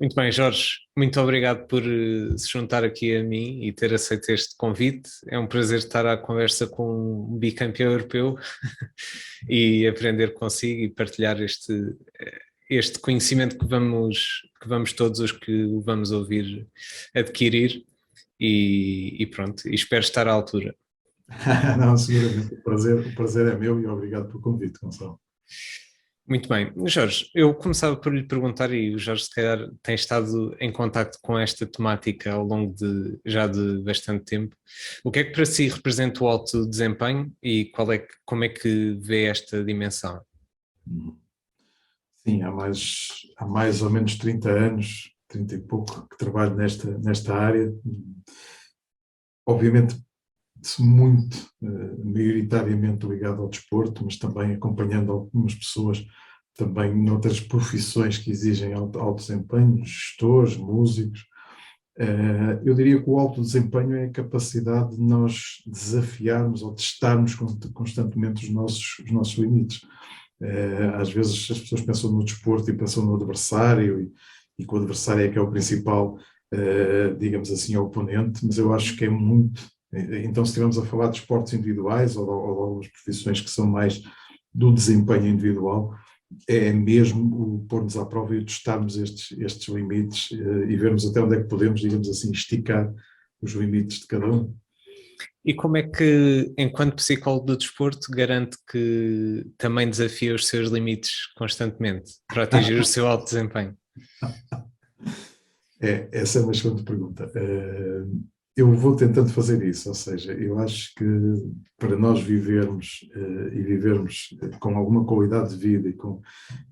Muito bem, Jorge, muito obrigado por se juntar aqui a mim e ter aceito este convite. É um prazer estar à conversa com um bicampeão europeu e aprender consigo e partilhar este conhecimento que vamos todos os que o vamos ouvir adquirir e pronto, e espero estar à altura. Não, seguramente. O prazer é meu e obrigado pelo convite, Gonçalo. Muito bem. Jorge, eu começava por lhe perguntar, e o Jorge se calhar tem estado em contacto com esta temática ao longo já de bastante tempo. O que é que para si representa o alto desempenho e como é que vê esta dimensão? Sim, há mais ou menos 30 anos, 30 e pouco, que trabalho nesta área. Obviamente, muito, maioritariamente ligado ao desporto, mas também acompanhando algumas pessoas também noutras profissões que exigem alto desempenho, gestores, músicos. Eu diria que o alto desempenho é a capacidade de nós desafiarmos ou testarmos constantemente os nossos limites. Às vezes as pessoas pensam no desporto e pensam no adversário e que o adversário é que é o principal, digamos assim, oponente, mas eu acho que é muito. Então, se estivermos a falar de esportes individuais ou de algumas profissões que são mais do desempenho individual, é mesmo o pôr-nos à prova e testarmos estes limites e vermos até onde é que podemos, digamos assim, esticar os limites de cada um. E como é que, enquanto psicólogo do desporto, garante que também desafia os seus limites constantemente para atingir o seu alto desempenho? Essa é uma excelente pergunta. Eu vou tentando fazer isso, ou seja, eu acho que para nós vivermos e vivermos com alguma qualidade de vida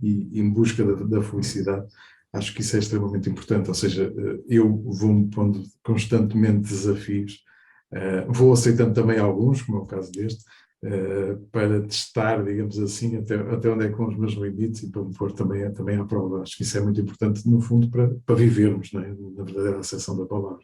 e em busca da felicidade, acho que isso é extremamente importante. Ou seja, eu vou-me pondo constantemente desafios, vou aceitando também alguns, como é o caso deste, para testar, digamos assim, até onde é que vão os meus limites e para me pôr também à prova. Acho que isso é muito importante, no fundo, para vivermos, não é? Na verdadeira acessão da palavra.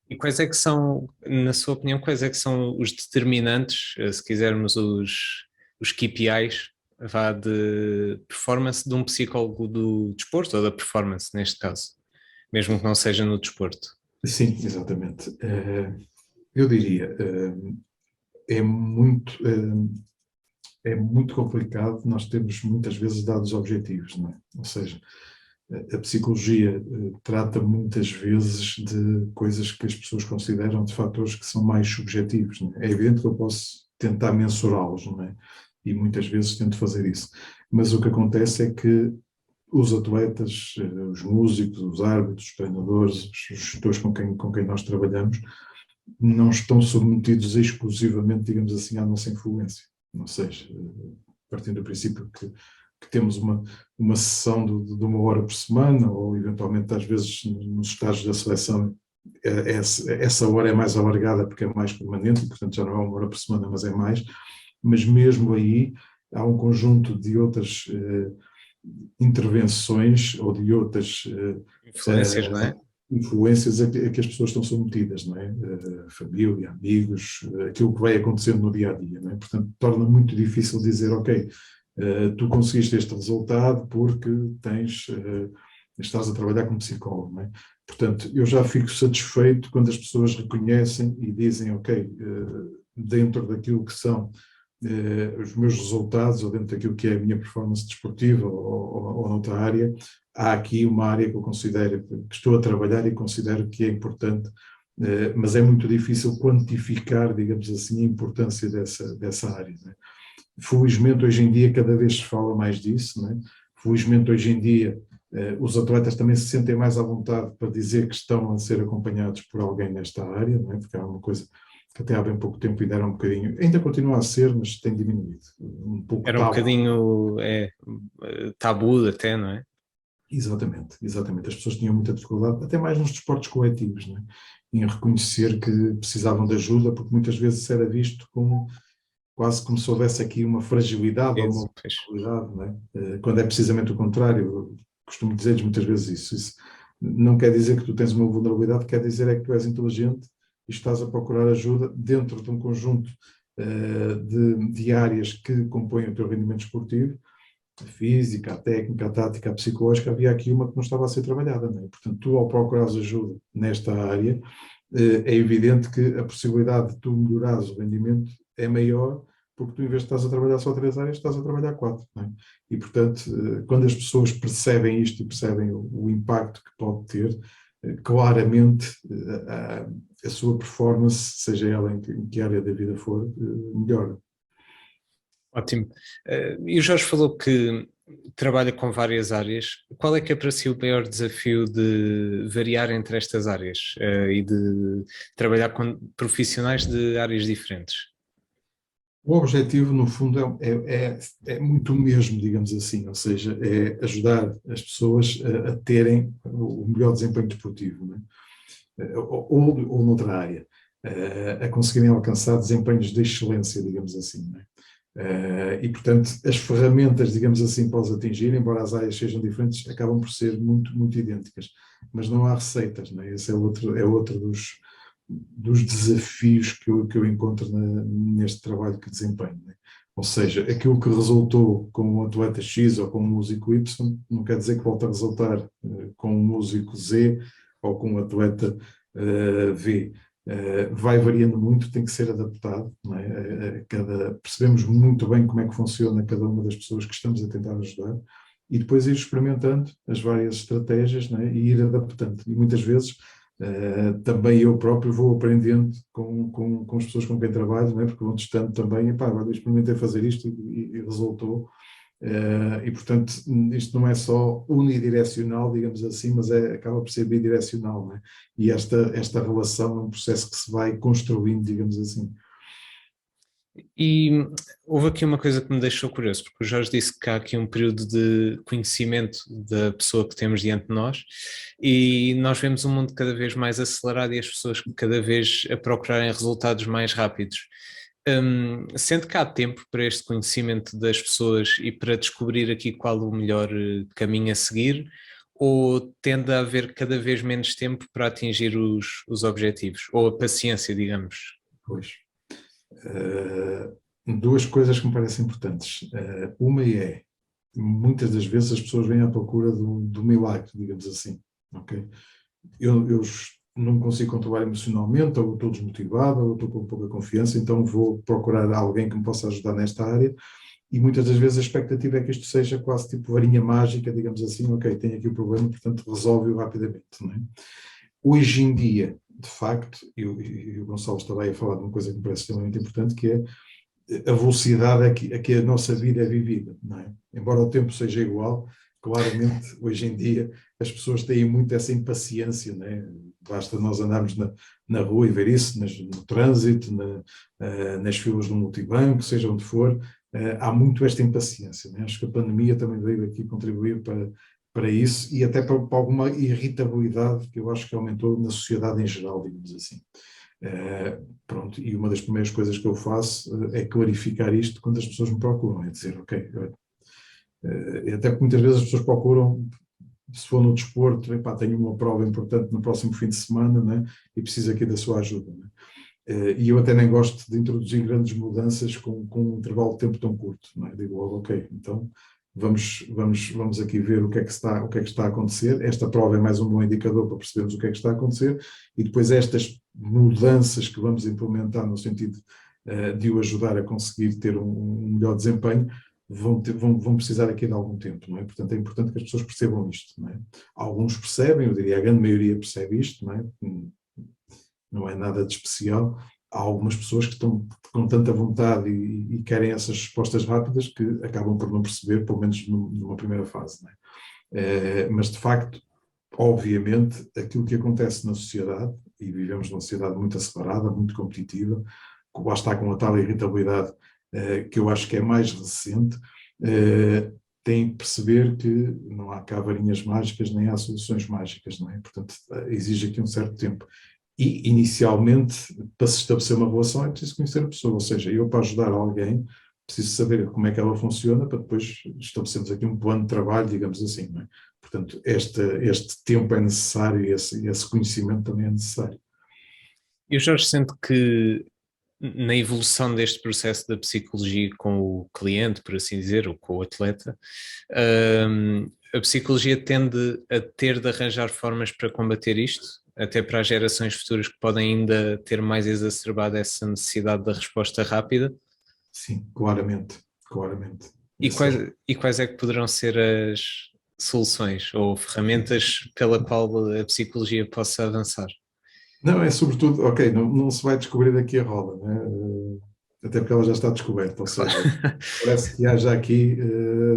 E quais é que são, na sua opinião, quais é que são os determinantes, se quisermos os KPIs, vá de performance de um psicólogo do desporto, ou da performance, neste caso, mesmo que não seja no desporto? Sim, exatamente. Eu diria, é muito complicado, nós temos muitas vezes dados objetivos, não é? Ou seja, a psicologia trata muitas vezes de coisas que as pessoas consideram de fatores que são mais subjetivos, não é? É evidente que eu posso tentar mensurá-los, não é? E muitas vezes tento fazer isso. Mas o que acontece é que os atletas, os músicos, os árbitros, os treinadores, os gestores com quem nós trabalhamos, não estão submetidos exclusivamente, digamos assim, à nossa influência. Ou seja, partindo do princípio que temos uma sessão de uma hora por semana, ou eventualmente às vezes nos estágios da seleção essa hora é mais alargada porque é mais permanente, portanto já não é uma hora por semana, mas é mais, mas mesmo aí há um conjunto de outras intervenções ou de outras Influências, não é? influências a que as pessoas estão submetidas, não é? Família, amigos, aquilo que vai acontecendo no dia a dia, não é? Portanto, torna muito difícil dizer, ok, tu conseguiste este resultado porque estás a trabalhar como psicólogo, não é? Portanto, eu já fico satisfeito quando as pessoas reconhecem e dizem, ok, dentro daquilo que são os meus resultados ou dentro daquilo que é a minha performance desportiva ou noutra área, há aqui uma área que eu considero que estou a trabalhar e considero que é importante, mas é muito difícil quantificar, digamos assim, a importância dessa área. Né? Felizmente, hoje em dia, cada vez se fala mais disso. Né? Felizmente, hoje em dia, os atletas também se sentem mais à vontade para dizer que estão a ser acompanhados por alguém nesta área, não é? Porque é uma coisa que até há bem pouco tempo ainda era um bocadinho, ainda continua a ser, mas tem diminuído, um pouco Era um tabu. bocadinho tabu até, não é? Exatamente, exatamente. As pessoas tinham muita dificuldade, até mais nos desportos coletivos, não é? Em reconhecer que precisavam de ajuda, porque muitas vezes isso era visto como quase como se houvesse aqui uma fragilidade ou uma Pois. vulnerabilidade, não é? Quando é precisamente o contrário. Eu costumo dizer-lhes muitas vezes isso. Isso não quer dizer que tu tens uma vulnerabilidade, quer dizer é que tu és inteligente e estás a procurar ajuda dentro de um conjunto de áreas que compõem o teu rendimento esportivo a física, a técnica, a tática, a psicológica, havia aqui uma que não estava a ser trabalhada, não é? Portanto, tu ao procurares ajuda nesta área, é evidente que a possibilidade de tu melhorares o rendimento é maior, porque tu, em vez de estás a trabalhar só 3 áreas, estás a trabalhar 4, não é? E, portanto, quando as pessoas percebem isto e percebem o impacto que pode ter, claramente a sua performance, seja ela em que área da vida for, melhora. Ótimo. E o Jorge falou que trabalha com várias áreas. Qual é que é para si o maior desafio de variar entre estas áreas, e de trabalhar com profissionais de áreas diferentes? O objetivo, no fundo, é muito o mesmo, digamos assim, ou seja, é ajudar as pessoas a terem o melhor desempenho desportivo, né? Ou noutra área, a conseguirem alcançar desempenhos de excelência, digamos assim, né? E, portanto, as ferramentas, digamos assim, para os atingir, embora as áreas sejam diferentes, acabam por ser muito, muito idênticas, mas não há receitas, né? Esse é outro dos desafios que eu encontro neste trabalho que desempenho, né? Ou seja, aquilo que resultou com um atleta X ou com um músico Y, não quer dizer que volte a resultar com um músico Z ou com um atleta V. Vai variando muito, tem que ser adaptado, não é? Percebemos muito bem como é que funciona cada uma das pessoas que estamos a tentar ajudar e depois ir experimentando as várias estratégias, não é? E ir adaptando. E muitas vezes também eu próprio vou aprendendo com as pessoas com quem trabalho, não é? Porque vão testando também, epá, agora experimentei fazer isto e resultou. E, portanto, isto não é só unidirecional, digamos assim, mas acaba por ser bidirecional, não é? E esta relação é um processo que se vai construindo, digamos assim. E houve aqui uma coisa que me deixou curioso, porque o Jorge disse que há aqui um período de conhecimento da pessoa que temos diante de nós, e nós vemos um mundo cada vez mais acelerado e as pessoas cada vez a procurarem resultados mais rápidos. Sendo que há tempo para este conhecimento das pessoas e para descobrir aqui qual o melhor caminho a seguir, ou tende a haver cada vez menos tempo para atingir os objetivos, ou a paciência, digamos? Pois. Duas coisas que me parecem importantes. Uma é, muitas das vezes as pessoas vêm à procura do milagre, digamos assim, ok? Eu não consigo controlar emocionalmente, ou estou desmotivado, ou estou com pouca confiança, então vou procurar alguém que me possa ajudar nesta área, e muitas das vezes a expectativa é que isto seja quase tipo varinha mágica, digamos assim, ok, tenho aqui o problema, portanto resolve-o rapidamente, não é? Hoje em dia, de facto, e o Gonçalo estava aí a falar de uma coisa que me parece extremamente importante, que é a velocidade a que a nossa vida é vivida, não é? Embora o tempo seja igual, claramente, hoje em dia, as pessoas têm muito essa impaciência, não é? Basta nós andarmos na rua e ver isso, no trânsito, nas filas do multibanco, seja onde for, há muito esta impaciência, não é? Acho que a pandemia também veio aqui contribuir para isso e até para alguma irritabilidade que eu acho que aumentou na sociedade em geral, digamos assim. Pronto, e uma das primeiras coisas que eu faço é clarificar isto quando as pessoas me procuram, é dizer, ok, até porque muitas vezes as pessoas procuram, se for no desporto, epá, tenho uma prova importante no próximo fim de semana, né, e preciso aqui da sua ajuda, né? E eu até nem gosto de introduzir grandes mudanças com um intervalo de tempo tão curto, né? Digo logo, ok, então vamos aqui ver o que é que está a acontecer. Esta prova é mais um bom indicador para percebermos o que é que está a acontecer e depois estas mudanças que vamos implementar no sentido de o ajudar a conseguir ter um melhor desempenho vão precisar aqui de algum tempo, não é? Portanto, é importante que as pessoas percebam isto, não é? Alguns percebem, eu diria a grande maioria percebe isto, não é? Não é nada de especial. Há algumas pessoas que estão com tanta vontade e querem essas respostas rápidas que acabam por não perceber, pelo menos numa primeira fase, não é? Mas, de facto, obviamente, aquilo que acontece na sociedade, e vivemos numa sociedade muito acelerada, muito competitiva, lá está com a tal irritabilidade que eu acho que é mais recente, tem que perceber que não há cá varinhas mágicas, nem há soluções mágicas, não é? Portanto, exige aqui um certo tempo. E, inicialmente, para se estabelecer uma relação, é preciso conhecer a pessoa, ou seja, eu para ajudar alguém, preciso saber como é que ela funciona, para depois estabelecermos aqui um plano de trabalho, digamos assim, não é? Portanto, este tempo é necessário e esse conhecimento também é necessário. E o Jorge sente que na evolução deste processo da psicologia com o cliente, por assim dizer, ou com o atleta, a psicologia tende a ter de arranjar formas para combater isto, até para as gerações futuras que podem ainda ter mais exacerbado essa necessidade da resposta rápida? Sim, claramente, claramente. E Esse é quais é que poderão ser as soluções ou ferramentas pela qual a psicologia possa avançar? Não, é sobretudo, ok, não se vai descobrir aqui a roda, né? Até porque ela já está descoberta, ou seja, parece que haja aqui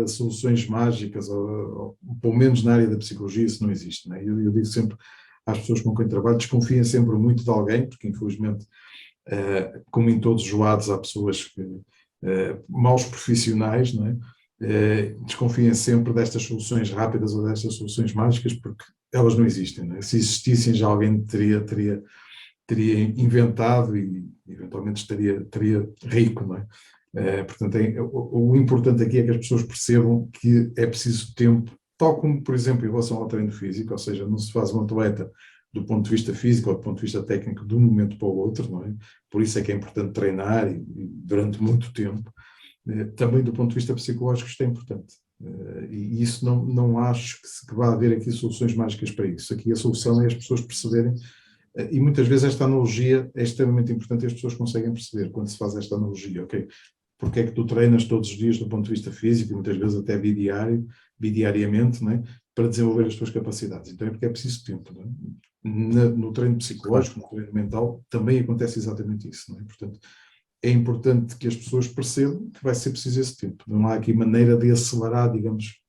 soluções mágicas, ou pelo menos na área da psicologia isso não existe, né? Eu digo sempre às pessoas com quem trabalho, desconfiem sempre muito de alguém, porque infelizmente, como em todos os lados, há pessoas que, maus profissionais, não é? Desconfiem sempre destas soluções rápidas ou destas soluções mágicas, porque elas não existem, não é? Se existissem já alguém teria inventado e eventualmente teria rico, não é? Portanto, o importante aqui é que as pessoas percebam que é preciso tempo, tal como, por exemplo, em relação ao treino físico, ou seja, não se faz um atleta do ponto de vista físico ou do ponto de vista técnico de um momento para o outro, não é? Por isso é que é importante treinar e durante muito tempo. Também do ponto de vista psicológico isto é importante. E isso não acho que vá haver aqui soluções mágicas para isso. Aqui a solução é as pessoas perceberem, e muitas vezes esta analogia é extremamente importante e as pessoas conseguem perceber quando se faz esta analogia, ok? Porque é que tu treinas todos os dias do ponto de vista físico, e muitas vezes até bidiariamente, não é? Para desenvolver as tuas capacidades. Então é porque é preciso tempo, não é? No treino psicológico, no treino mental, também acontece exatamente isso, não é? Portanto, é importante que as pessoas percebam que vai ser preciso esse tempo. Não há aqui maneira de acelerar, digamos,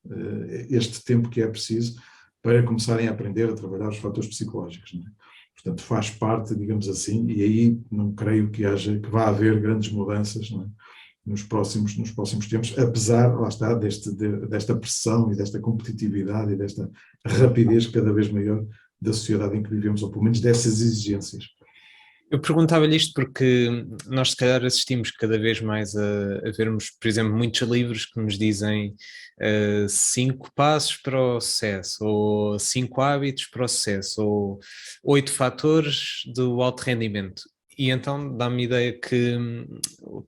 este tempo que é preciso para começarem a aprender a trabalhar os fatores psicológicos, não é? Portanto, faz parte, digamos assim, e aí não creio que vá haver grandes mudanças, não é? Nos próximos tempos, apesar, lá está, desta pressão e desta competitividade e desta rapidez cada vez maior da sociedade em que vivemos, ou pelo menos dessas exigências. Eu perguntava-lhe isto porque nós, se calhar, assistimos cada vez mais a vermos, por exemplo, muitos livros que nos dizem 5 passos para o sucesso, ou 5 hábitos para o sucesso, ou 8 fatores do alto rendimento. E então dá-me a ideia que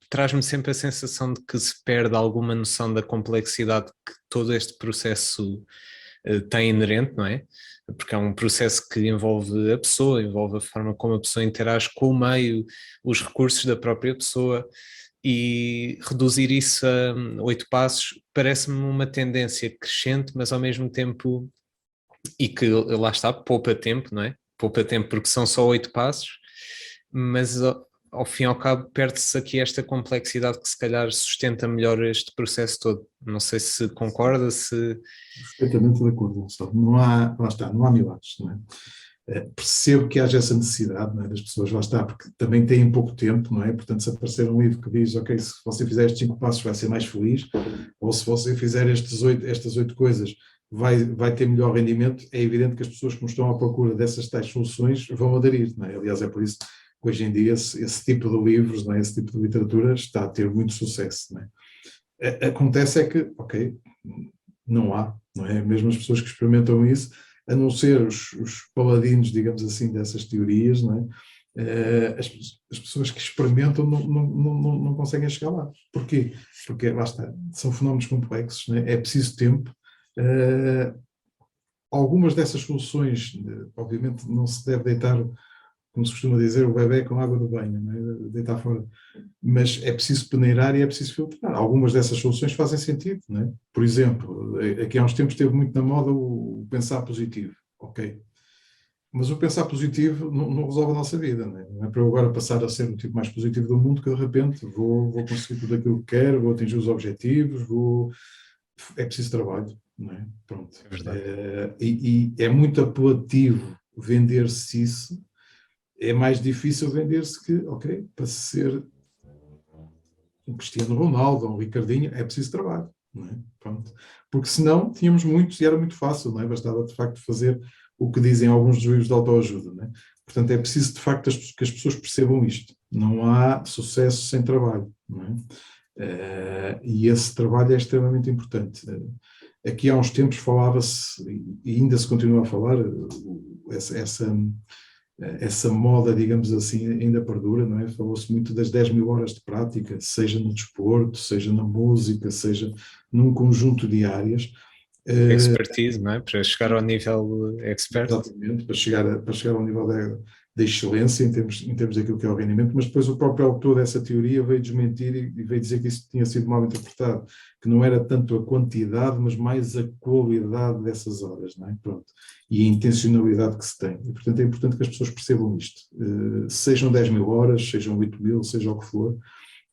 traz-me sempre a sensação de que se perde alguma noção da complexidade que todo este processo tem inerente, não é? Porque é um processo que envolve a pessoa, envolve a forma como a pessoa interage com o meio, os recursos da própria pessoa, e reduzir isso a 8 passos parece-me uma tendência crescente, mas ao mesmo tempo, e que lá está, poupa tempo, não é? Poupa tempo porque são só 8 passos, mas ao fim e ao cabo perde-se aqui esta complexidade que se calhar sustenta melhor este processo todo. Não sei se concorda, se... Perfeitamente de acordo, Gonçalo. Não há, lá está, não há milagres, não é? Percebo que haja essa necessidade, não é, das pessoas, lá está, porque também têm pouco tempo, não é? Portanto, se aparecer um livro que diz, ok, se você fizer estes 5 passos vai ser mais feliz, ou se você fizer estas 8 coisas vai ter melhor rendimento, é evidente que as pessoas que não estão à procura dessas tais soluções vão aderir, não é? Aliás, é por isso que hoje em dia esse tipo de livros, não é? Esse tipo de literatura está a ter muito sucesso, não é? Acontece é que, ok, não há, não é? Mesmo as pessoas que experimentam isso, a não ser os paladinos, digamos assim, dessas teorias, não é? As pessoas que experimentam não conseguem chegar lá. Porquê? Porque, lá está, são fenómenos complexos, não é? É preciso tempo. Algumas dessas soluções, obviamente, não se deve deitar, como se costuma dizer, o bebé com água do banho, não é? Deitar fora. Mas é preciso peneirar e é preciso filtrar. Algumas dessas soluções fazem sentido, não é? Por exemplo, aqui há uns tempos esteve muito na moda o pensar positivo, ok? Mas o pensar positivo não resolve a nossa vida, não é? Não é para eu agora passar a ser o tipo mais positivo do mundo que de repente vou conseguir tudo aquilo que quero, vou atingir os objetivos, é preciso trabalho, não é? Pronto. É verdade. E é muito apelativo vender-se isso, é mais difícil vender-se que, ok, para ser um Cristiano Ronaldo, um Ricardinho, é preciso trabalho, não é? Pronto. Porque senão tínhamos muitos e era muito fácil, não é? Bastava de facto fazer o que dizem alguns dos livros de autoajuda, não é? Portanto, é preciso de facto que as pessoas percebam isto. Não há sucesso sem trabalho, não é? E esse trabalho é extremamente importante. Aqui há uns tempos falava-se, e ainda se continua a falar, essa essa moda, digamos assim, ainda perdura, não é? Falou-se muito das 10.000 horas de prática, seja no desporto, seja na música, seja num conjunto de áreas. Expertise, não é? Para chegar ao nível expert. Exatamente, para chegar ao nível da excelência em termos daquilo que é o rendimento, mas depois o próprio autor dessa teoria veio desmentir e veio dizer que isso tinha sido mal interpretado, que não era tanto a quantidade, mas mais a qualidade dessas horas, não é? Pronto. E a intencionalidade que se tem. E, portanto, é importante que as pessoas percebam isto. Sejam 10.000 horas, sejam 8.000, seja o que for,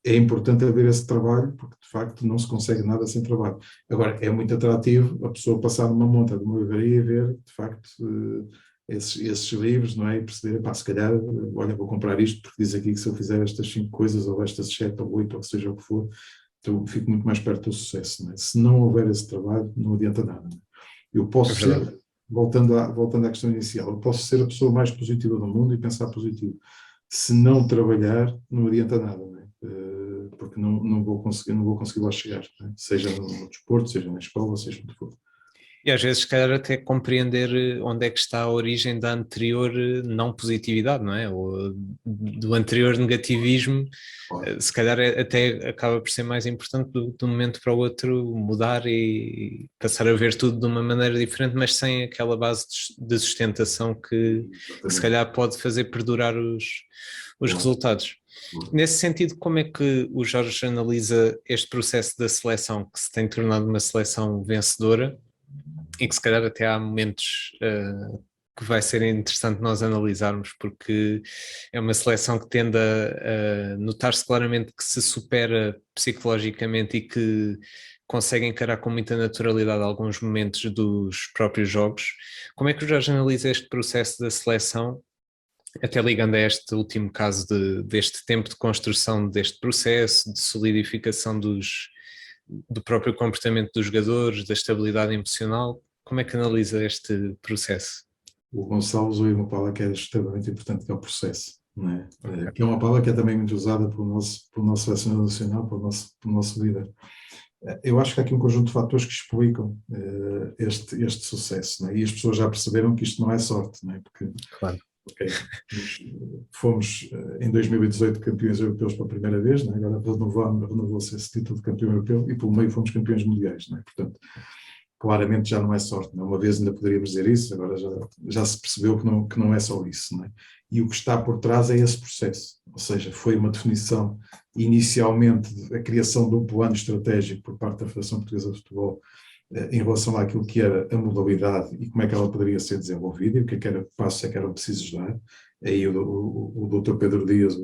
é importante haver esse trabalho, porque de facto não se consegue nada sem trabalho. Agora, é muito atrativo a pessoa passar numa monta de uma livraria e ver, de facto, esses livros, não é? E perceber, pá, se calhar, olha, vou comprar isto, porque diz aqui que se eu fizer estas 5 coisas, ou estas 7 ou 8, ou seja o que for, então fico muito mais perto do sucesso, não é? Se não houver esse trabalho, não adianta nada, não é? Eu É posso verdade. ser, voltando à questão inicial, eu posso ser a pessoa mais positiva do mundo e pensar positivo. Se não trabalhar, não adianta nada, não é? Porque não vou conseguir lá chegar, não é? Seja no desporto, seja na escola, seja onde for. E às vezes, se calhar, até compreender onde é que está a origem da anterior não positividade, não é? Ou do anterior negativismo, Claro, se calhar até acaba por ser mais importante de um momento para o outro mudar e passar a ver tudo de uma maneira diferente, mas sem aquela base de sustentação que se exatamente. calhar pode fazer perdurar os Claro, resultados. claro. Nesse sentido, como é que o Jorge analisa este processo da seleção que se tem tornado uma seleção vencedora? E que se calhar até há momentos que vai ser interessante nós analisarmos, porque é uma seleção que tende a notar-se claramente que se supera psicologicamente e que consegue encarar com muita naturalidade alguns momentos dos próprios jogos. Como é que o Jorge analisa este processo da seleção, até ligando a este último caso deste tempo de construção deste processo, de solidificação do próprio comportamento dos jogadores, da estabilidade emocional? Como é que analisa este processo? O Gonçalo usou aí uma palavra que é extremamente importante, que é o processo, não é? Ok. Que é uma palavra que é também muito usada pelo nosso selecionador nacional, pelo nosso líder. Eu acho que há aqui um conjunto de fatores que explicam este sucesso, não é? E as pessoas já perceberam que isto não é sorte, não é? Porque, Claro. ok, fomos em 2018 campeões europeus pela primeira vez, não é? Agora renovou-se esse título de campeão europeu e pelo meio fomos campeões mundiais, não é? Portanto, claramente já não é sorte, não é? Uma vez ainda poderíamos dizer isso, agora já se percebeu que não é só isso, não é? E o que está por trás é esse processo, ou seja, foi uma definição inicialmente, a criação de um plano estratégico por parte da Federação Portuguesa de Futebol em relação àquilo que era a modalidade e como é que ela poderia ser desenvolvida e o que era passos é que eram precisos dar. Aí o Dr. Pedro Dias,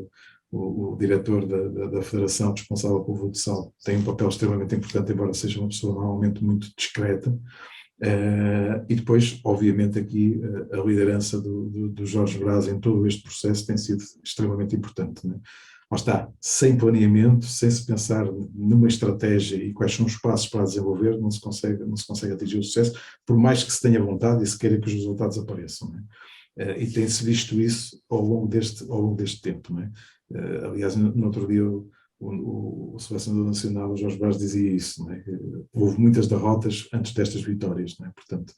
o diretor da Federação responsável pelo futsal, tem um papel extremamente importante, embora seja uma pessoa normalmente muito discreta. E depois, obviamente, aqui a liderança do Jorge Braz em todo este processo tem sido extremamente importante, né? Lá está, sem planeamento, sem se pensar numa estratégia e quais são os passos para desenvolver, não se consegue atingir o sucesso, por mais que se tenha vontade e se queira que os resultados apareçam, né? E tem-se visto isso ao longo deste tempo, né? Aliás, no outro dia o selecionador nacional, o Jorge Braz, dizia isso, né? Houve muitas derrotas antes destas vitórias, né? Portanto,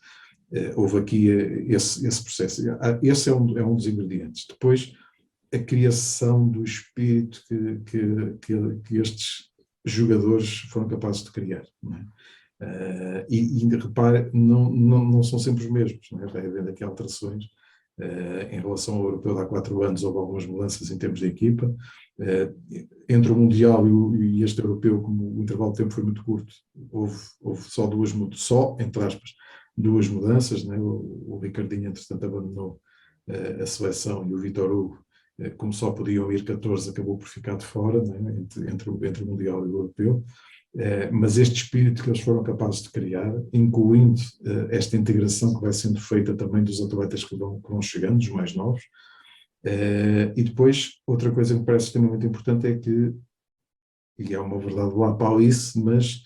houve aqui esse processo. Esse é um dos ingredientes. Depois, a criação do espírito que estes jogadores foram capazes de criar, não é? E repare, não são sempre os mesmos, não é? Vai havendo aqui alterações. Em relação ao europeu de há 4 anos houve algumas mudanças em termos de equipa. Entre o Mundial e este europeu, como o intervalo de tempo foi muito curto, houve só, entre aspas, 2 mudanças, né? O Ricardinho, entretanto, abandonou a seleção e o Vítor Hugo, como só podiam ir 14, acabou por ficar de fora, né? entre o Mundial e o europeu. Mas este espírito que eles foram capazes de criar, incluindo esta integração que vai sendo feita também dos atletas que vão chegando, dos mais novos. E depois, outra coisa que me parece extremamente importante é que, e é uma verdade lá para isso, mas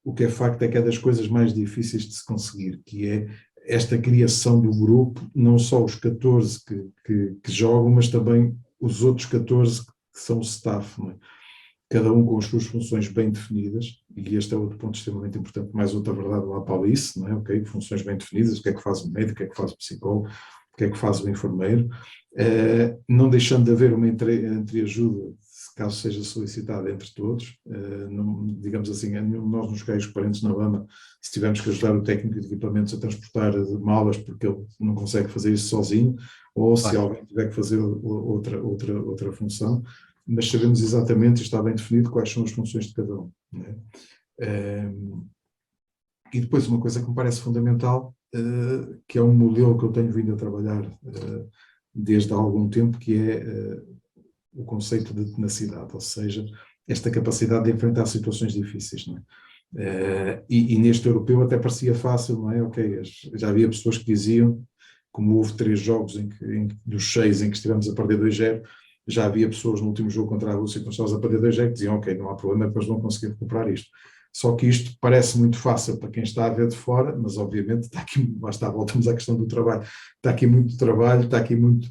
o que é facto é que é das coisas mais difíceis de se conseguir, que é esta criação do grupo, não só os 14 que jogam, mas também os outros 14 que são o staff, não é? Cada um com as suas funções bem definidas, e este é outro ponto extremamente importante, mais outra verdade lá para isso, não é? Ok, funções bem definidas, o que é que faz o médico, o que é que faz o psicólogo, o que é que faz o enfermeiro, não deixando de haver uma entreajuda, caso seja solicitada entre todos, não, digamos assim, nenhum de nós nos caios parentes na lama, se tivermos que ajudar o técnico de equipamentos a transportar malas porque ele não consegue fazer isso sozinho, ou se alguém tiver que fazer outra função, mas sabemos exatamente, está bem definido, quais são as funções de cada um. Né? E depois uma coisa que me parece fundamental, que é um modelo que eu tenho vindo a trabalhar desde há algum tempo, que é o conceito de tenacidade, ou seja, esta capacidade de enfrentar situações difíceis. Não é? E neste europeu até parecia fácil, não é? Ok, já havia pessoas que diziam, como houve 3 jogos dos 6 em que estivemos a perder 2-0, já havia pessoas no último jogo contra a Rússia que nós estávamos a perder 2-0 que diziam, ok, não há problema, depois vão conseguir recuperar isto. Só que isto parece muito fácil para quem está a ver de fora, mas obviamente está aqui, voltamos à questão do trabalho, está aqui muito trabalho, está aqui muito,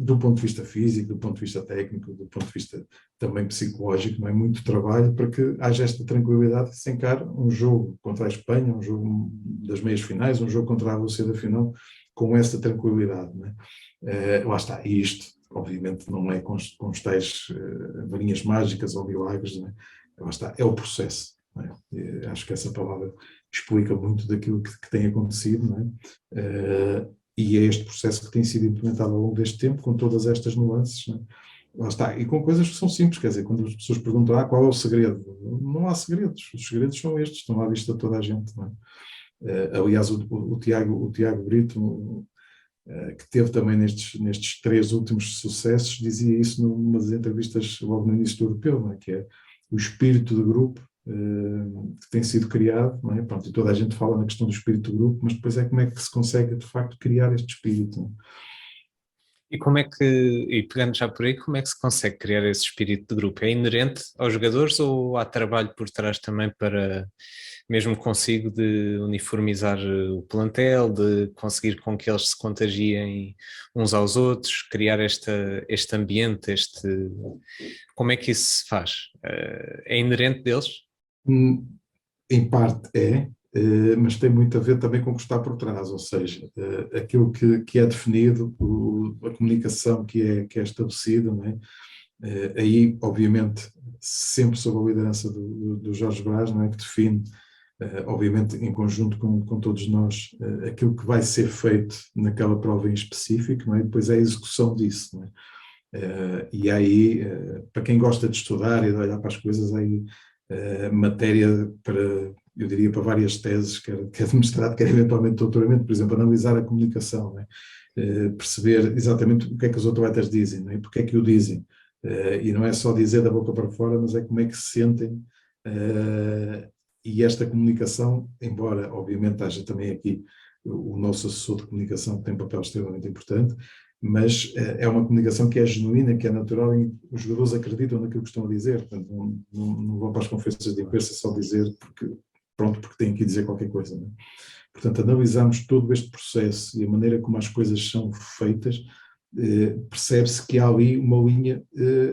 do ponto de vista físico, do ponto de vista técnico, do ponto de vista também psicológico, não é muito trabalho para que haja esta tranquilidade que se encara um jogo contra a Espanha, um jogo das meias finais, um jogo contra a Rússia da final, com essa tranquilidade. Não é? Lá está, e isto obviamente não é com os tais varinhas mágicas ou milagres, não é? Lá está, é o processo. Acho que essa palavra explica muito daquilo que tem acontecido, não é? E é este processo que tem sido implementado ao longo deste tempo, com todas estas nuances, não é? Lá está, e com coisas que são simples, quer dizer, quando as pessoas perguntam qual é o segredo, não há segredos, os segredos são estes, estão à vista de toda a gente, não é? Aliás, o Tiago Brito, que teve também nestes 3 últimos sucessos, dizia isso numa das entrevistas logo no início do europeu, não é? Que é o espírito de grupo que tem sido criado, não é? Pronto, e toda a gente fala na questão do espírito de grupo, mas depois como é que se consegue de facto criar este espírito? Não é? E como é que, e pegando já por aí, como é que se consegue criar esse espírito de grupo? É inerente aos jogadores ou há trabalho por trás também para, mesmo consigo, de uniformizar o plantel, de conseguir com que eles se contagiem uns aos outros, criar este ambiente, como é que isso se faz? É inerente deles? Em parte mas tem muito a ver também com o que está por trás, ou seja, aquilo que é definido, a comunicação que é estabelecida, não é? Aí, obviamente, sempre sob a liderança do Jorge Brás, não é? Que define, obviamente, em conjunto com todos nós, aquilo que vai ser feito naquela prova em específico, não é? E depois é a execução disso, não é? E aí, para quem gosta de estudar e de olhar para as coisas, aí matéria para, eu diria, para várias teses, quer de mestrado, quer eventualmente doutoramento, por exemplo, analisar a comunicação, né? Perceber exatamente o que é que os atletas dizem, né? Porque é que o dizem, e não é só dizer da boca para fora, mas é como é que se sentem, e esta comunicação, embora obviamente haja também aqui o nosso assessor de comunicação que tem um papel extremamente importante, mas é uma comunicação que é genuína, que é natural e os jogadores acreditam naquilo que estão a dizer, portanto não vão para as conferências de imprensa só dizer porque têm que dizer qualquer coisa. Não é? Portanto, analisamos todo este processo e a maneira como as coisas são feitas, percebe-se que há ali uma linha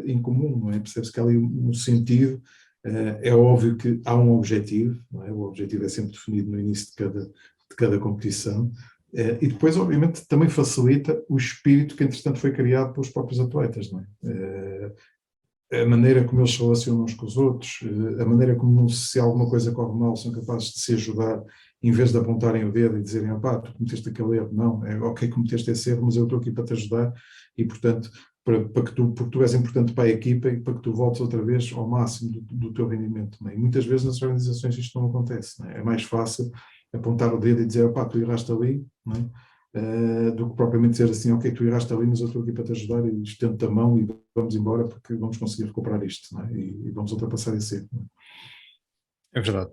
em comum, não é? Percebe-se que há ali um sentido, é óbvio que há um objetivo, não é? O objetivo é sempre definido no início de cada competição, e depois, obviamente, também facilita o espírito que, entretanto, foi criado pelos próprios atletas, não é? A maneira como eles se relacionam uns com os outros, a maneira como, se alguma coisa corre mal, são capazes de se ajudar, em vez de apontarem o dedo e dizerem, tu cometeste aquele erro. Não, é ok, cometeste esse erro, mas eu estou aqui para te ajudar e, portanto, porque tu és importante para a equipa e para que tu voltes outra vez ao máximo do teu rendimento. Não é? E muitas vezes nas organizações isto não acontece. Não é? É mais fácil apontar o dedo e dizer, tu erraste ali, não é? Do que propriamente dizer assim, ok, tu erraste ali, mas eu estou aqui para te ajudar e estendo-te a mão e vamos embora porque vamos conseguir recuperar isto, não é? E vamos ultrapassar esse erro. É verdade.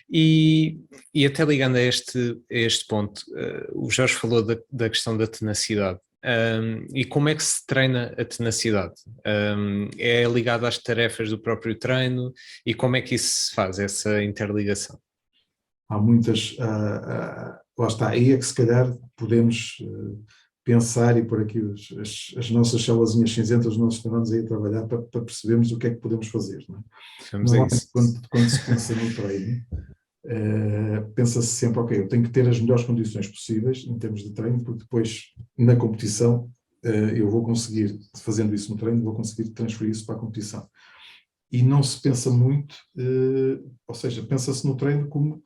E até ligando a este ponto, o Jorge falou da questão da tenacidade. E como é que se treina a tenacidade? É ligado às tarefas do próprio treino e como é que isso se faz, essa interligação? Há muitas, lá está, aí é que se calhar podemos pensar e pôr aqui as nossas células cinzentas, os nossos neurônios aí a trabalhar para percebermos o que é que podemos fazer. Não é? Vamos a isso. Quando se pensa no treino, pensa-se sempre, ok, eu tenho que ter as melhores condições possíveis em termos de treino, porque depois, na competição, eu vou conseguir, fazendo isso no treino, vou conseguir transferir isso para a competição. E não se pensa muito, ou seja, pensa-se no treino como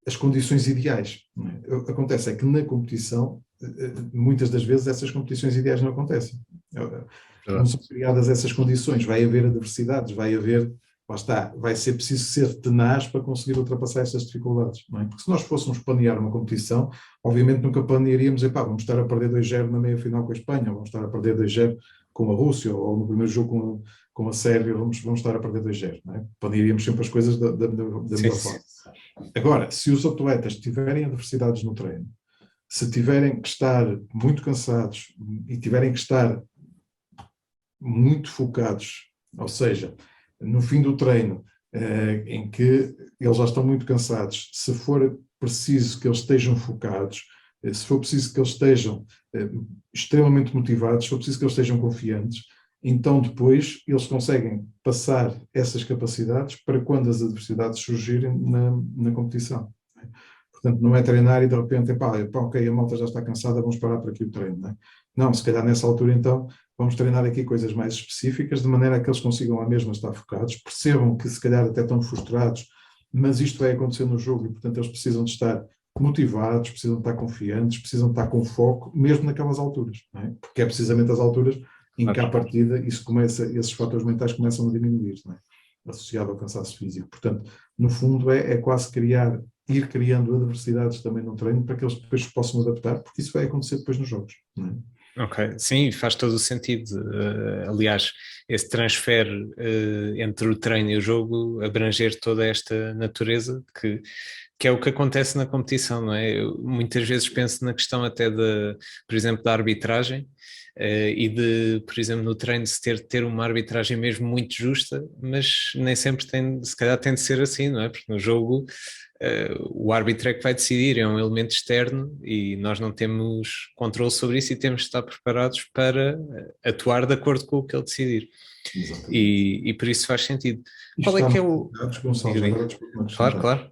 as condições ideais. Não é? Acontece é que na competição, muitas das vezes essas competições ideais não acontecem. Não são criadas essas condições, vai haver adversidades, vai haver, lá está, vai ser preciso ser tenaz para conseguir ultrapassar essas dificuldades. Não é? Porque se nós fôssemos planear uma competição, obviamente nunca planearíamos, vamos estar a perder 2-0 na meia-final com a Espanha, vamos estar a perder 2-0 com a Rússia, ou no primeiro jogo com a Sérvia, vamos estar a perder 2-0. Não é? Planearíamos sempre as coisas da melhor forma. Agora, se os atletas tiverem adversidades no treino, se tiverem que estar muito cansados e tiverem que estar muito focados, ou seja, no fim do treino, em que eles já estão muito cansados, se for preciso que eles estejam focados, se for preciso que eles estejam extremamente motivados, se for preciso que eles estejam confiantes, então depois eles conseguem passar essas capacidades para quando as adversidades surgirem na competição. Portanto, não é treinar e de repente, ok, a malta já está cansada, vamos parar por aqui o treino. Não, se calhar nessa altura então vamos treinar aqui coisas mais específicas, de maneira a que eles consigam à mesma estar focados, percebam que se calhar até estão frustrados, mas isto vai acontecer no jogo e portanto eles precisam de estar motivados, precisam de estar confiantes, precisam de estar com foco, mesmo naquelas alturas, não é? Porque é precisamente as alturas em que à partida esses fatores mentais começam a diminuir, não é? Associado ao cansaço físico. Portanto, no fundo é quase ir criando adversidades também no treino para que eles depois se possam adaptar, porque isso vai acontecer depois nos jogos, não é? Ok, sim, faz todo o sentido. Aliás, esse transfer entre o treino e o jogo abranger toda esta natureza que é o que acontece na competição, não é? Eu muitas vezes penso na questão até por exemplo, da arbitragem e de, por exemplo, no treino se ter uma arbitragem mesmo muito justa, mas nem sempre se calhar tem de ser assim, não é? Porque no jogo o árbitro é que vai decidir, é um elemento externo e nós não temos controle sobre isso e temos de estar preparados para atuar de acordo com o que ele decidir. E por isso faz sentido. Qual é que é o... Gonçalo, agora desculpa-me Claro, acrescentar. claro.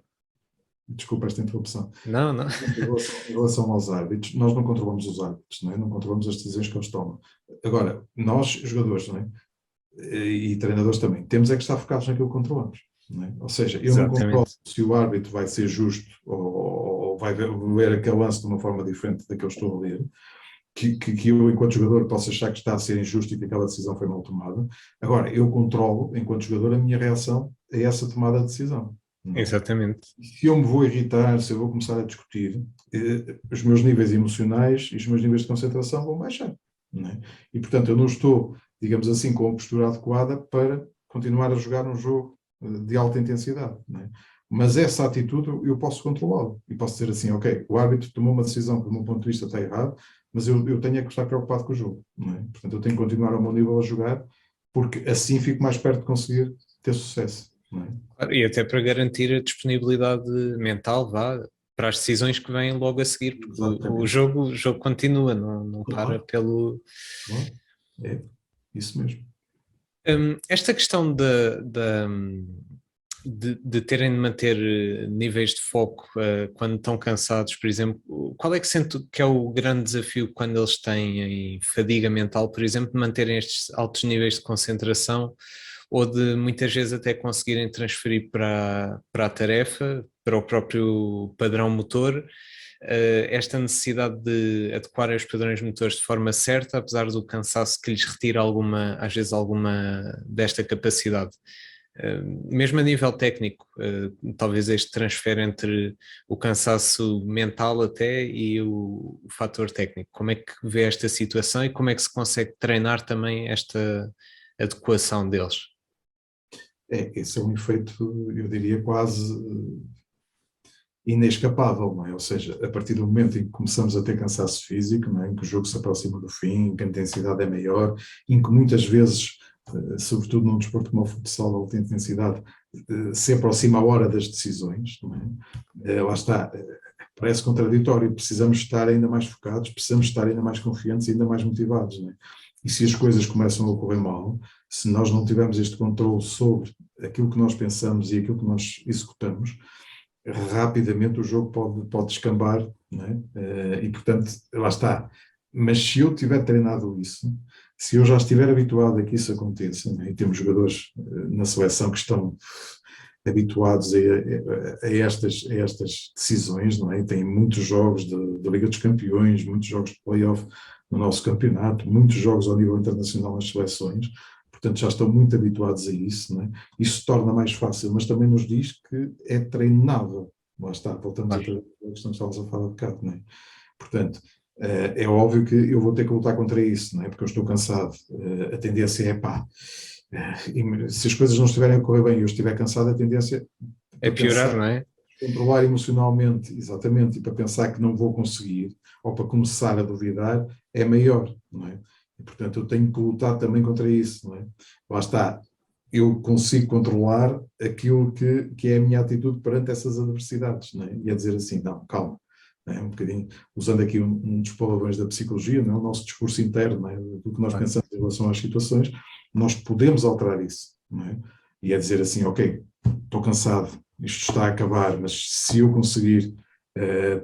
Desculpa esta interrupção. Não, não. Em relação aos árbitros, nós não controlamos os árbitros, não é? Não controlamos as decisões que eles tomam. Agora, nós, jogadores, não é? E treinadores também, temos é que estar focados naquilo que controlamos. Não é? Ou seja, eu não controlo se o árbitro vai ser justo ou vai ver aquele lance de uma forma diferente da que eu estou a ler, que eu, enquanto jogador, posso achar que está a ser injusto e que aquela decisão foi mal tomada. Agora, eu controlo, enquanto jogador, a minha reação a essa tomada de decisão. Exatamente. Se eu me vou irritar, se eu vou começar a discutir, os meus níveis emocionais e os meus níveis de concentração vão baixar. Não é? E, portanto, eu não estou, digamos assim, com a postura adequada para continuar a jogar um jogo de alta intensidade. Não é? Mas essa atitude eu posso controlá-la. E posso dizer assim, ok, o árbitro tomou uma decisão que, do meu ponto de vista, está errado, mas eu tenho é que estar preocupado com o jogo. Não é? Portanto, eu tenho que continuar ao meu nível a jogar, porque assim fico mais perto de conseguir ter sucesso. Não é? E até para garantir a disponibilidade mental, para as decisões que vêm logo a seguir, porque o jogo continua, não para pelo... É, isso mesmo. Esta questão de terem de manter níveis de foco quando estão cansados, por exemplo, qual é que sente que é o grande desafio quando eles têm fadiga mental, por exemplo, de manterem estes altos níveis de concentração ou de muitas vezes até conseguirem transferir para a tarefa, para o próprio padrão motor, esta necessidade de adequar os padrões motores de forma certa, apesar do cansaço que lhes retira às vezes alguma desta capacidade. Mesmo a nível técnico, talvez este transfer entre o cansaço mental até e o fator técnico. Como é que vê esta situação e como é que se consegue treinar também esta adequação deles? Esse é um efeito, eu diria, quase inescapável, não é? Ou seja, a partir do momento em que começamos a ter cansaço físico, não é? Em que o jogo se aproxima do fim, em que a intensidade é maior, em que muitas vezes, sobretudo num desporto como o futsal de alta intensidade, se aproxima a hora das decisões, não é? Lá está, parece contraditório, precisamos estar ainda mais focados, precisamos estar ainda mais confiantes e ainda mais motivados, não é? E se as coisas começam a correr mal, se nós não tivermos este controle sobre aquilo que nós pensamos e aquilo que nós executamos, rapidamente o jogo pode descambar, não é? E portanto, lá está. Mas se eu tiver treinado isso, se eu já estiver habituado a que isso aconteça, não é? E temos jogadores na seleção que estão habituados a estas decisões, não é? Tem muitos jogos de Liga dos Campeões, muitos jogos de playoff no nosso campeonato, muitos jogos ao nível internacional nas seleções, portanto já estão muito habituados a isso, não é? Isso torna mais fácil, mas também nos diz que é treinável. Lá está, voltamos a Claro. a questão que estávamos a falar de bocado, não é? Portanto, é óbvio que eu vou ter que lutar contra isso, não é? Porque eu estou cansado. A tendência é, pá, se as coisas não estiverem a correr bem e eu estiver cansado, a tendência É para piorar, pensar, não é? controlar emocionalmente, exatamente, e para pensar que não vou conseguir, ou para começar a duvidar, é maior, não é? E, portanto, eu tenho que lutar também contra isso, não é? Lá está, eu consigo controlar aquilo que é a minha atitude perante essas adversidades, não é? E é dizer assim, não, calma, não é? Um bocadinho, usando aqui um dos palavrões da psicologia, não é? O nosso discurso interno, não é? Do que nós Claro. pensamos em relação às situações, nós podemos alterar isso, não é? E é dizer assim, ok, estou cansado, isto está a acabar, mas se eu conseguir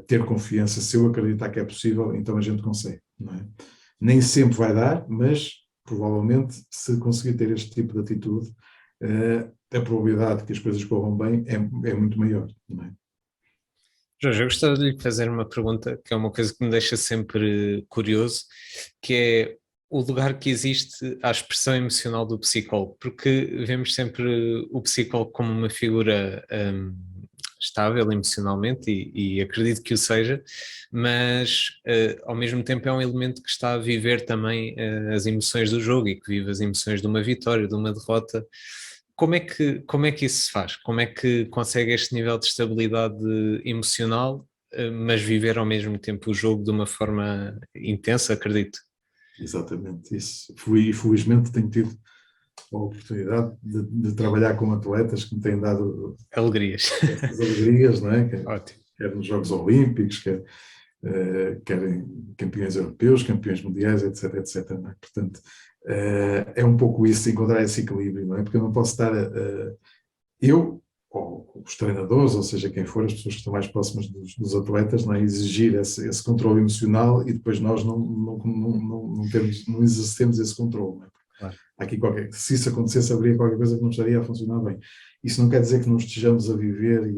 ter confiança, se eu acreditar que é possível, então a gente consegue, não é? Nem sempre vai dar, mas provavelmente se conseguir ter este tipo de atitude, a probabilidade que as coisas corram bem é muito maior, não é? Jorge, eu gostava de lhe fazer uma pergunta que é uma coisa que me deixa sempre curioso, que é o lugar que existe à expressão emocional do psicólogo, porque vemos sempre o psicólogo como uma figura estável emocionalmente e acredito que o seja, mas ao mesmo tempo é um elemento que está a viver também as emoções do jogo e que vive as emoções de uma vitória, de uma derrota. Como é que isso se faz? Como é que consegue este nível de estabilidade emocional, mas viver ao mesmo tempo o jogo de uma forma intensa, acredito? Exatamente, isso. Felizmente tenho tido a oportunidade de trabalhar com atletas que me têm dado Alegrias. essas alegrias, não é? Ótimo. Quer nos Jogos Olímpicos, querem campeões europeus, campeões mundiais, etc, etc, não é? Portanto, é um pouco isso, encontrar esse equilíbrio, não é? Porque eu não posso estar eu, ou os treinadores, ou seja, quem for, as pessoas que estão mais próximas dos atletas, não é? Exigir esse controle emocional e depois nós não exercemos esse controle, não é? Claro. Aqui se isso acontecesse, haveria qualquer coisa que não estaria a funcionar bem. Isso não quer dizer que não estejamos a viver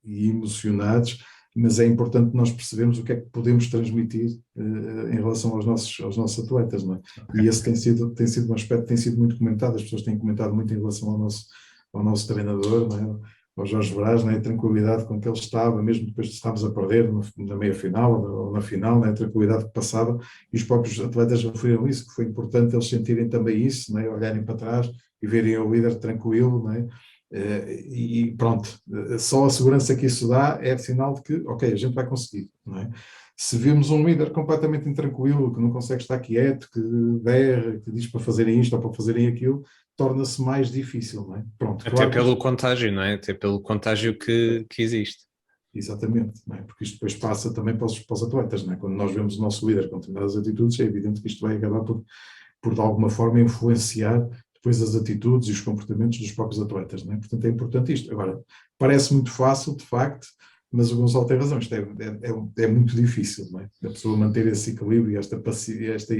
e emocionados, mas é importante nós percebermos o que é que podemos transmitir em relação aos nossos atletas, não é? E Ok. esse tem sido um aspecto que tem sido muito comentado, as pessoas têm comentado muito em relação ao nosso treinador, não é? Ao Jorge Brás, não é? A tranquilidade com que ele estava, mesmo depois de estarmos a perder na meia-final ou na final, não é? A tranquilidade que passava, e os próprios atletas referiram isso, que foi importante eles sentirem também isso, não é? Olharem para trás e verem o líder tranquilo, não é? E pronto, só a segurança que isso dá é sinal de que, ok, a gente vai conseguir, não é? Se vemos um líder completamente intranquilo, que não consegue estar quieto, que berra, que diz para fazerem isto ou para fazerem aquilo, torna-se mais difícil, não é? Pronto, Até claro que pelo contágio, não é? Até pelo contágio que existe. exatamente, não é? Porque isto depois passa também para os atletas, não é? Quando nós vemos o nosso líder com determinadas atitudes, é evidente que isto vai acabar por de alguma forma influenciar depois as atitudes e os comportamentos dos próprios atletas, não é? Portanto, é importante isto. Agora, parece muito fácil, de facto, mas o Gonçalo tem razão, isto é muito difícil, não é? A pessoa manter esse equilíbrio e esta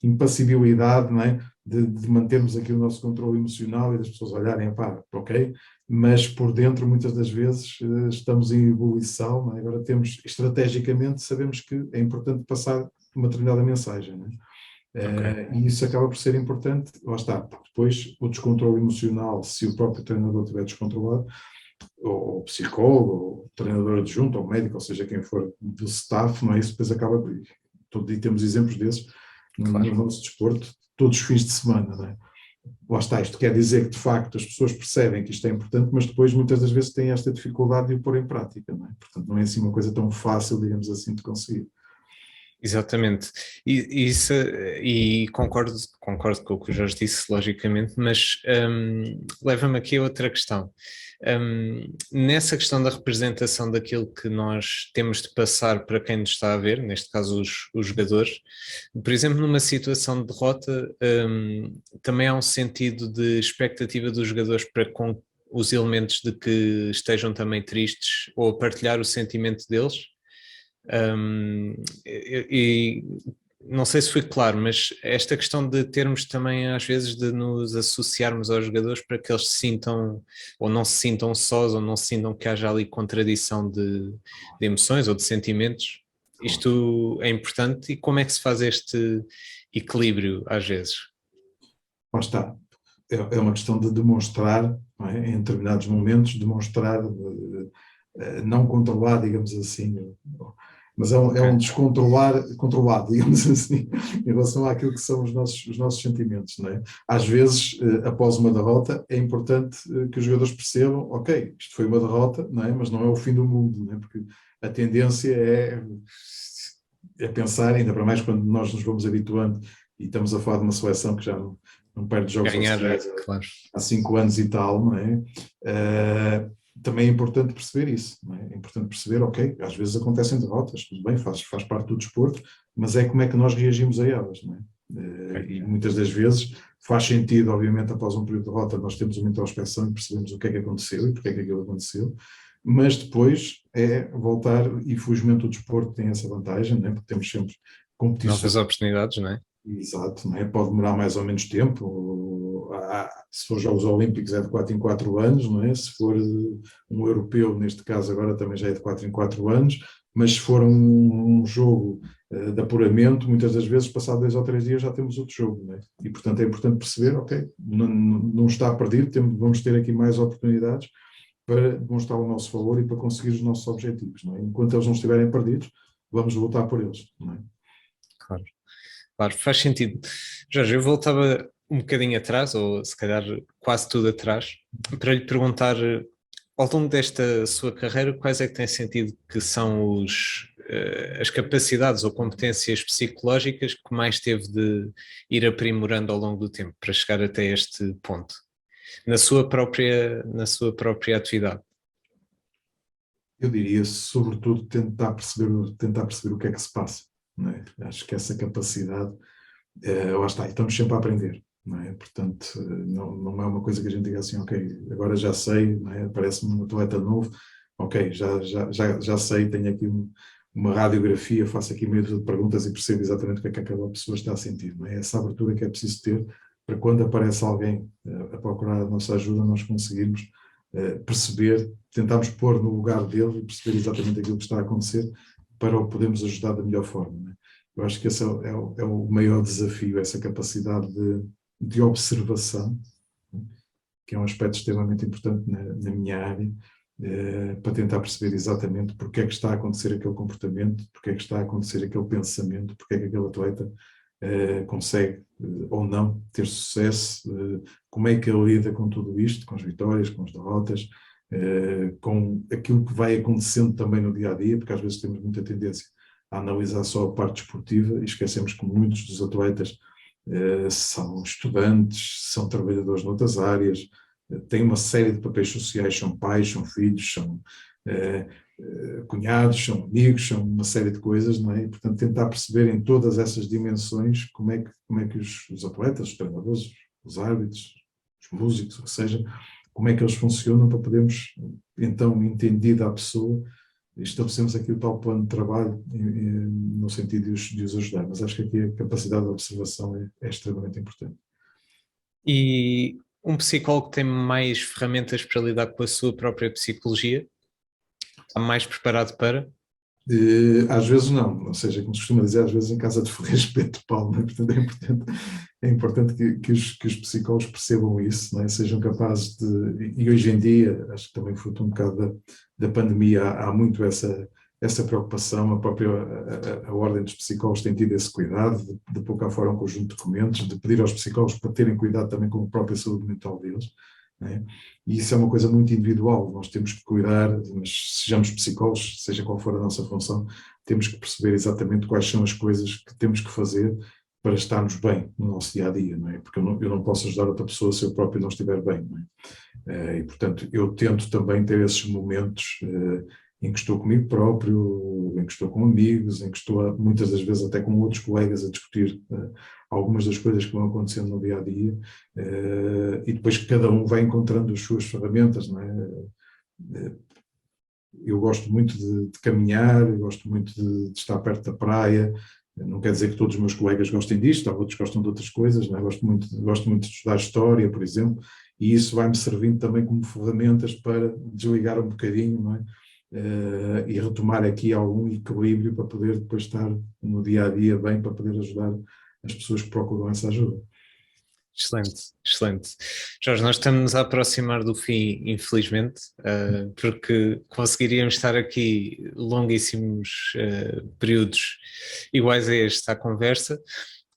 impassibilidade, não é? De mantermos aqui o nosso controle emocional e das pessoas olharem, pá, ok, mas por dentro, muitas das vezes, estamos em ebulição, não é? Agora temos, estrategicamente, sabemos que é importante passar uma determinada mensagem, não é? Ok. E isso acaba por ser importante, lá está, porque depois o descontrole emocional, se o próprio treinador estiver descontrolado, ou psicólogo, ou treinador adjunto, ou médico, ou seja, quem for do staff, não é? Isso depois acaba, e temos exemplos desses no Claro. nosso desporto, todos os fins de semana, não é? Lá está, isto quer dizer que de facto as pessoas percebem que isto é importante, mas depois muitas das vezes têm esta dificuldade de o pôr em prática, não é? Portanto, não é assim uma coisa tão fácil, digamos assim, de conseguir. Exatamente. E concordo com o que o Jorge disse, logicamente, mas leva-me aqui a outra questão. Nessa questão da representação daquilo que nós temos de passar para quem nos está a ver, neste caso os jogadores, por exemplo, numa situação de derrota, também há um sentido de expectativa dos jogadores para com os elementos de que estejam também tristes ou a partilhar o sentimento deles. E não sei se foi claro, mas esta questão de termos também às vezes de nos associarmos aos jogadores para que eles se sintam ou não se sintam sós ou não se sintam que haja ali contradição de emoções ou de sentimentos. Isto é importante e como é que se faz este equilíbrio às vezes? Lá está. É uma questão de demonstrar, não é? Em determinados momentos, demonstrar, não controlar, digamos assim, mas é um controlado, digamos assim, em relação àquilo que são os nossos sentimentos, não é? Às vezes, após uma derrota, é importante que os jogadores percebam, ok, isto foi uma derrota, não é? Mas não é o fim do mundo, não é? Porque a tendência é pensar, ainda para mais quando nós nos vamos habituando e estamos a falar de uma seleção que já não perde jogos oficiais claro. há 5 anos e tal, não é? Também é importante perceber isso, não é? É importante perceber, ok, às vezes acontecem derrotas, tudo bem, faz parte do desporto, mas é como é que nós reagimos a elas, não é? E muitas das vezes faz sentido, obviamente, após um período de derrota, nós temos uma introspeção e percebemos o que é que aconteceu e porque é que aquilo aconteceu, mas depois é voltar, e felizmente o desporto tem essa vantagem, não é? Porque temos sempre competições. Novas oportunidades, não é? Exato, não é? Pode demorar mais ou menos tempo. Se for Jogos Olímpicos é de 4 em 4 anos, não é? Se for um europeu, neste caso agora também já é de 4 em 4 anos, mas se for um jogo de apuramento, muitas das vezes, passado 2 ou 3 dias, já temos outro jogo, não é? E portanto é importante perceber, ok, não está perdido, vamos ter aqui mais oportunidades para demonstrar o nosso valor e para conseguir os nossos objetivos, não é? Enquanto eles não estiverem perdidos, vamos lutar por eles, não é? Claro. Claro, faz sentido. Jorge, eu voltava um bocadinho atrás, ou se calhar quase tudo atrás, para lhe perguntar, ao longo desta sua carreira, quais é que tem sentido que são as capacidades ou competências psicológicas que mais teve de ir aprimorando ao longo do tempo para chegar até este ponto, na sua própria atividade? Eu diria, sobretudo, tentar perceber o que é que se passa, não é? Acho que essa capacidade, lá está, e estamos sempre a aprender, não é? Portanto, não é uma coisa que a gente diga assim, ok, agora já sei, não é? Parece-me um atleta novo, ok, já sei, tenho aqui uma radiografia, faço aqui meio de perguntas e percebo exatamente o que é que aquela pessoa está a sentir, não é? Essa abertura que é preciso ter para quando aparece alguém a procurar a nossa ajuda, nós conseguirmos perceber, tentarmos pôr no lugar dele e perceber exatamente aquilo que está a acontecer para o podermos ajudar da melhor forma, não é? Eu acho que esse é o maior desafio, essa capacidade de observação, que é um aspecto extremamente importante na minha área, para tentar perceber exatamente porque é que está a acontecer aquele comportamento, porque é que está a acontecer aquele pensamento, porque é que aquele atleta consegue ou não ter sucesso, como é que ele lida com tudo isto, com as vitórias, com as derrotas, com aquilo que vai acontecendo também no dia-a-dia, porque às vezes temos muita tendência a analisar só a parte esportiva e esquecemos que muitos dos atletas são estudantes, são trabalhadores noutras áreas, têm uma série de papéis sociais, são pais, são filhos, são cunhados, são amigos, são uma série de coisas, não é? E, portanto, tentar perceber em todas essas dimensões como é que os atletas, os treinadores, os árbitros, os músicos, ou seja, como é que eles funcionam para podermos, então, entendida a pessoa, estabelecemos aqui o tal plano de trabalho no sentido de os ajudar. Mas acho que aqui a capacidade de observação é extremamente importante. E um psicólogo tem mais ferramentas para lidar com a sua própria psicologia? Está mais preparado para? Às vezes não, ou seja, como se costuma dizer, às vezes em casa de ferreiro espeto de pau, não é? Portanto, é importante que os psicólogos percebam isso, não é? Sejam capazes de, e hoje em dia, acho que também fruto um bocado da pandemia, há muito essa preocupação, a própria a Ordem dos Psicólogos tem tido esse cuidado de pôr cá fora um conjunto de documentos, de pedir aos psicólogos para terem cuidado também com a própria saúde mental deles, não é? E isso é uma coisa muito individual, nós temos que cuidar, mas sejamos psicólogos, seja qual for a nossa função, temos que perceber exatamente quais são as coisas que temos que fazer para estarmos bem no nosso dia-a-dia, não é? Porque eu não posso ajudar outra pessoa se eu próprio não estiver bem, não é? E portanto eu tento também ter esses momentos em que estou comigo próprio, em que estou com amigos, em que estou muitas das vezes até com outros colegas a discutir algumas das coisas que vão acontecendo no dia a dia, e depois cada um vai encontrando as suas ferramentas, não é? Eu gosto muito de caminhar, eu gosto muito de estar perto da praia. Não quer dizer que todos os meus colegas gostem disto, ou outros gostam de outras coisas, não é? Gosto muito de estudar história, por exemplo, e isso vai-me servindo também como ferramentas para desligar um bocadinho, não é? E retomar aqui algum equilíbrio para poder depois estar no dia a dia bem, para poder ajudar as pessoas que procuram essa ajuda. Excelente, excelente. Jorge, nós estamos a aproximar do fim, infelizmente, porque conseguiríamos estar aqui longuíssimos períodos iguais a este à conversa.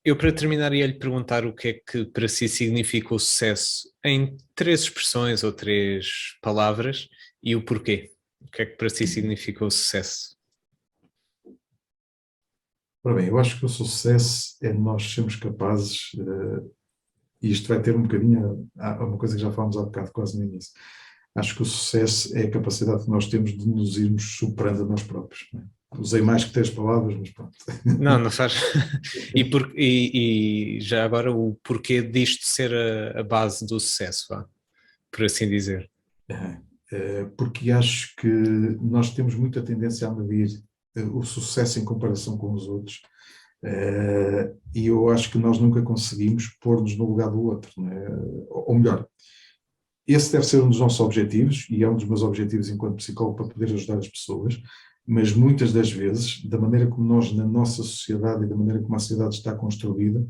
Eu, para terminar, ia lhe perguntar o que é que para si significa o sucesso em 3 expressões ou 3 palavras e o porquê. O que é que para si significa o sucesso? Ora bem, eu acho que o sucesso é nós sermos capazes, e isto vai ter um bocadinho a uma coisa que já falámos há bocado quase no início. Acho que o sucesso é a capacidade que nós temos de nos irmos superando a nós próprios. Não é? Usei mais que 3 palavras, mas pronto. Não, não faz. E já agora o porquê disto ser a base do sucesso, vá, por assim dizer. Porque acho que nós temos muita tendência a medir o sucesso em comparação com os outros, e eu acho que nós nunca conseguimos pôr-nos no lugar do outro, não é? Ou melhor, esse deve ser um dos nossos objetivos, e é um dos meus objetivos enquanto psicólogo para poder ajudar as pessoas, mas muitas das vezes, da maneira como nós na nossa sociedade e da maneira como a sociedade está construída,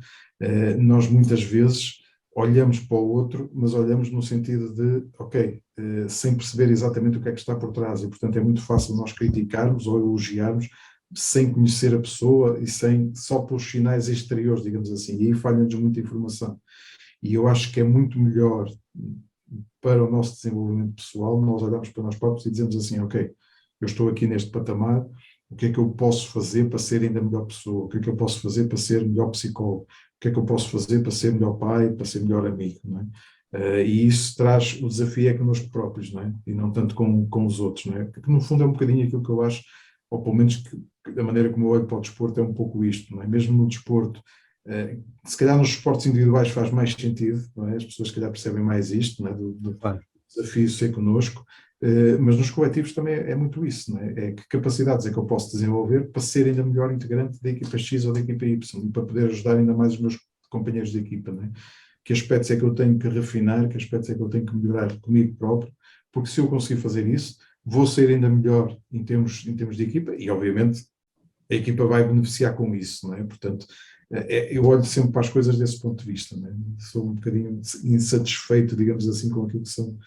nós muitas vezes olhamos para o outro, mas olhamos no sentido de, ok, sem perceber exatamente o que é que está por trás, e portanto é muito fácil nós criticarmos ou elogiarmos sem conhecer a pessoa e só pelos sinais exteriores, digamos assim, e aí falha-nos muita informação. E eu acho que é muito melhor para o nosso desenvolvimento pessoal nós olharmos para nós próprios e dizemos assim, ok, eu estou aqui neste patamar, o que é que eu posso fazer para ser ainda melhor pessoa? O que é que eu posso fazer para ser melhor psicólogo? O que é que eu posso fazer para ser melhor pai, para ser melhor amigo? Não é? E isso traz, o desafio é connosco próprios, não é? E não tanto com os outros, não é? Porque no fundo é um bocadinho aquilo que eu acho, ou pelo menos que da maneira como eu olho para o desporto é um pouco isto, não é? Mesmo no desporto, se calhar nos esportes individuais faz mais sentido, não é? As pessoas se calhar percebem mais isto, não é? Do Claro. desafio ser connosco, mas nos coletivos também é muito isso, não é? É que capacidades é que eu posso desenvolver para ser ainda melhor integrante da equipa X ou da equipa Y e para poder ajudar ainda mais os meus companheiros de equipa, não é? Que aspectos é que eu tenho que refinar, que aspectos é que eu tenho que melhorar comigo próprio, porque se eu conseguir fazer isso, vou ser ainda melhor em termos de equipa e obviamente a equipa vai beneficiar com isso, não é? Portanto, eu olho sempre para as coisas desse ponto de vista, não é? Sou um bocadinho insatisfeito, digamos assim, com aquilo que são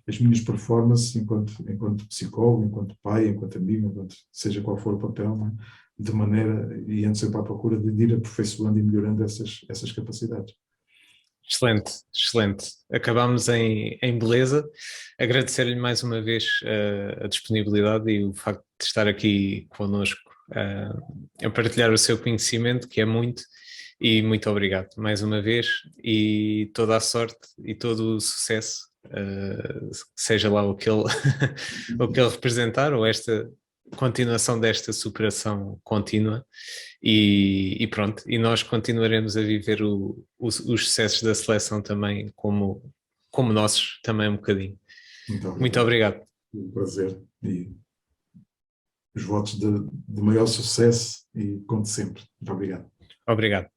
as minhas performances enquanto psicólogo, enquanto pai, enquanto amigo, enquanto seja qual for o papel, não é? De maneira, e ando sempre à procura de ir aperfeiçoando e melhorando essas capacidades. Excelente, excelente. Acabámos em beleza. Agradecer-lhe mais uma vez a disponibilidade e o facto de estar aqui connosco a partilhar o seu conhecimento, que é muito, e muito obrigado mais uma vez e toda a sorte e todo o sucesso, seja lá o que ele, o que ele representar ou esta continuação desta superação contínua. E pronto, e nós continuaremos a viver os sucessos da seleção também como nossos, também um bocadinho. Muito Muito obrigado. obrigado. Um prazer e os votos de maior sucesso e conte sempre. Muito obrigado. Obrigado.